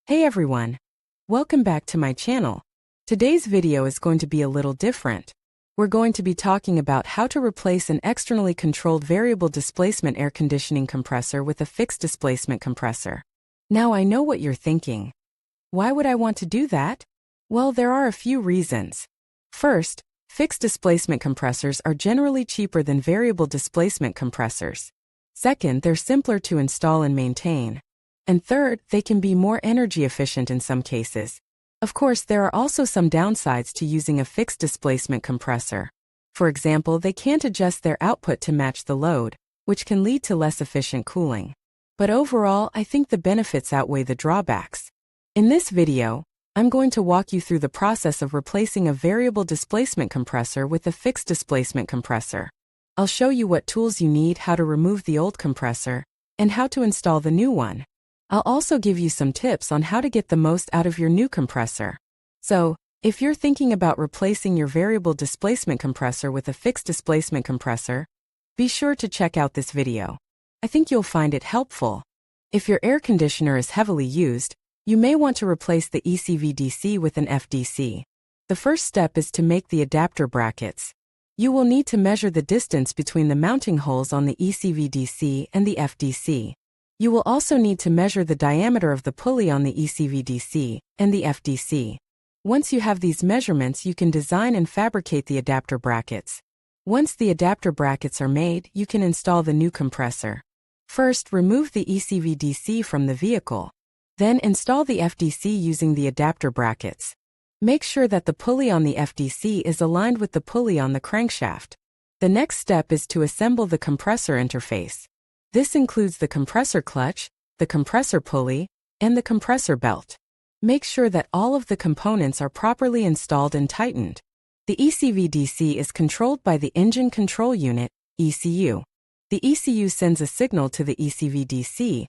Hey everyone! Welcome back to my channel. Today's video is going to be a little different. We're going to be talking about how to replace an externally controlled variable displacement air conditioning compressor with a fixed displacement compressor. Now I know what you're thinking. Why would I want to do that? Well, there are a few reasons. First, fixed displacement compressors are generally cheaper than variable displacement compressors. Second, they're simpler to install and maintain. And third, they can be more energy efficient in some cases. Of course, there are also some downsides to using a fixed displacement compressor. For example, they can't adjust their output to match the load, which can lead to less efficient cooling. But overall, I think the benefits outweigh the drawbacks. In this video, I'm going to walk you through the process of replacing a variable displacement compressor with a fixed displacement compressor. I'll show you what tools you need, how to remove the old compressor, and how to install the new one. I'll also give you some tips on how to get the most out of your new compressor. So, if you're thinking about replacing your variable displacement compressor with a fixed displacement compressor, be sure to check out this video. I think you'll find it helpful. If your air conditioner is heavily used, you may want to replace the ECV-DC with an FDC. The first step is to make the adapter brackets. You will need to measure the distance between the mounting holes on the ECV-DC and the FDC. You will also need to measure the diameter of the pulley on the ECV-DC and the FDC. Once you have these measurements, you can design and fabricate the adapter brackets. Once the adapter brackets are made, you can install the new compressor. First, remove the ECV-DC from the vehicle. Then install the FDC using the adapter brackets. Make sure that the pulley on the FDC is aligned with the pulley on the crankshaft. The next step is to assemble the compressor interface. This includes the compressor clutch, the compressor pulley, and the compressor belt. Make sure that all of the components are properly installed and tightened. The ECV-DC is controlled by the Engine Control Unit, ECU. The ECU sends a signal to the ECV-DC,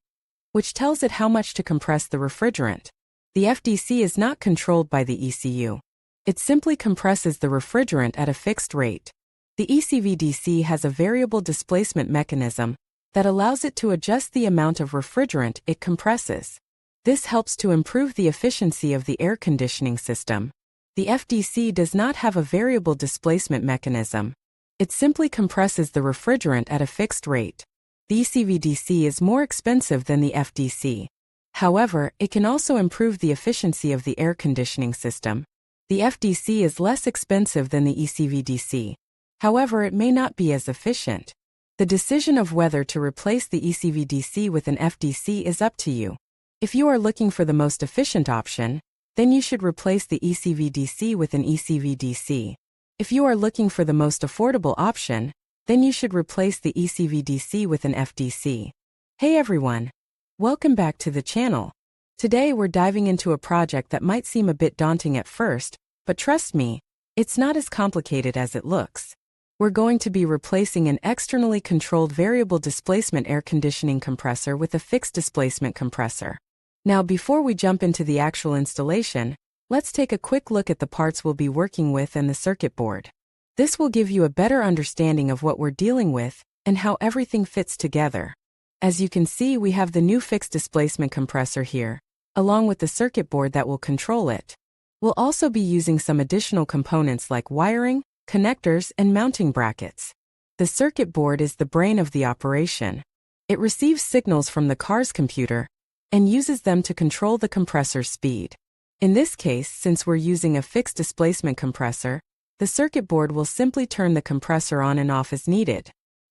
which tells it how much to compress the refrigerant. The FDC is not controlled by the ECU. It simply compresses the refrigerant at a fixed rate. The ECV-DC has a variable displacement mechanism that allows it to adjust the amount of refrigerant it compresses. This helps to improve the efficiency of the air conditioning system. The FDC does not have a variable displacement mechanism. It simply compresses the refrigerant at a fixed rate. The ECV-DC is more expensive than the FDC. However, it can also improve the efficiency of the air conditioning system. The FDC is less expensive than the ECV-DC. However, it may not be as efficient. The decision of whether to replace the ECV-DC with an FDC is up to you. If you are looking for the most efficient option, then you should replace the ECV-DC with an ECV-DC. If you are looking for the most affordable option, then you should replace the ECV-DC with an FDC. Hey everyone! Welcome back to the channel. Today we're diving into a project that might seem a bit daunting at first, but trust me, it's not as complicated as it looks. We're going to be replacing an externally controlled variable displacement air conditioning compressor with a fixed displacement compressor. Now, before we jump into the actual installation, let's take a quick look at the parts we'll be working with and the circuit board. This will give you a better understanding of what we're dealing with and how everything fits together. As you can see, we have the new fixed displacement compressor here, along with the circuit board that will control it. We'll also be using some additional components like wiring, connectors, and mounting brackets. The circuit board is the brain of the operation. It receives signals from the car's computer and uses them to control the compressor's speed. In this case, since we're using a fixed displacement compressor, the circuit board will simply turn the compressor on and off as needed.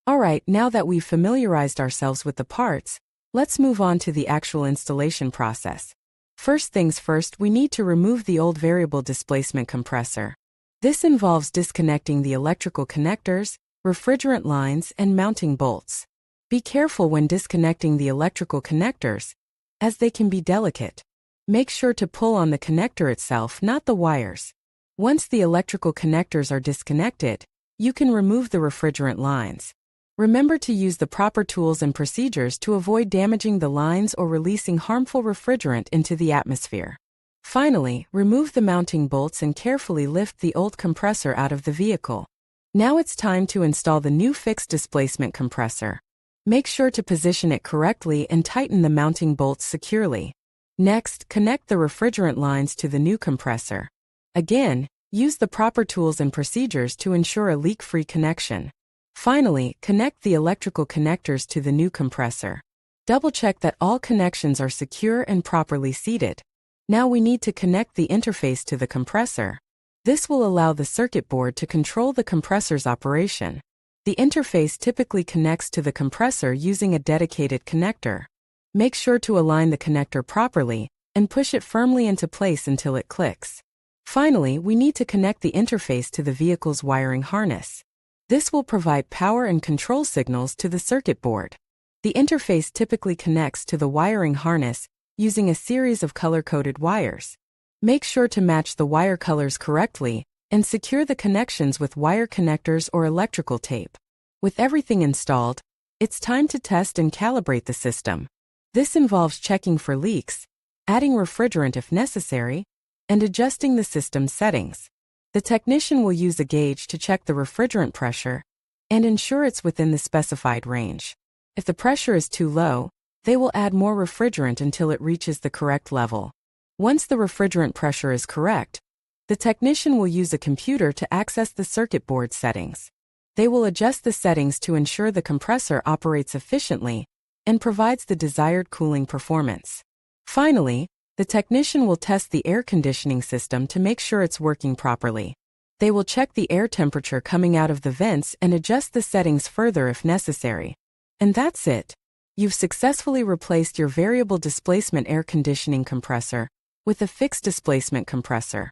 Alright, now that we've familiarized ourselves with the parts, let's move on to the actual installation process. First things first, we need to remove the old variable displacement compressor. This involves disconnecting the electrical connectors, refrigerant lines, and mounting bolts. Be careful when disconnecting the electrical connectors, as they can be delicate. Make sure to pull on the connector itself, not the wires. Once the electrical connectors are disconnected, you can remove the refrigerant lines. Remember to use the proper tools and procedures to avoid damaging the lines or releasing harmful refrigerant into the atmosphere. Finally, remove the mounting bolts and carefully lift the old compressor out of the vehicle. Now it's time to install the new fixed displacement compressor. Make sure to position it correctly and tighten the mounting bolts securely. Next, connect the refrigerant lines to the new compressor. Again, use the proper tools and procedures to ensure a leak-free connection. Finally, connect the electrical connectors to the new compressor. Double-check that all connections are secure and properly seated. Now we need to connect the interface to the compressor. This will allow the circuit board to control the compressor's operation. The interface typically connects to the compressor using a dedicated connector. Make sure to align the connector properly and push it firmly into place until it clicks. Finally, we need to connect the interface to the vehicle's wiring harness. This will provide power and control signals to the circuit board. The interface typically connects to the wiring harness using a series of color-coded wires. Make sure to match the wire colors correctly and secure the connections with wire connectors or electrical tape. With everything installed, it's time to test and calibrate the system. This involves checking for leaks, adding refrigerant if necessary, and adjusting the system's settings. The technician will use a gauge to check the refrigerant pressure and ensure it's within the specified range. If the pressure is too low, they will add more refrigerant until it reaches the correct level. Once the refrigerant pressure is correct, the technician will use a computer to access the circuit board settings. They will adjust the settings to ensure the compressor operates efficiently and provides the desired cooling performance. Finally, the technician will test the air conditioning system to make sure it's working properly. They will check the air temperature coming out of the vents and adjust the settings further if necessary. And that's it. You've successfully replaced your variable displacement air conditioning compressor with a fixed displacement compressor.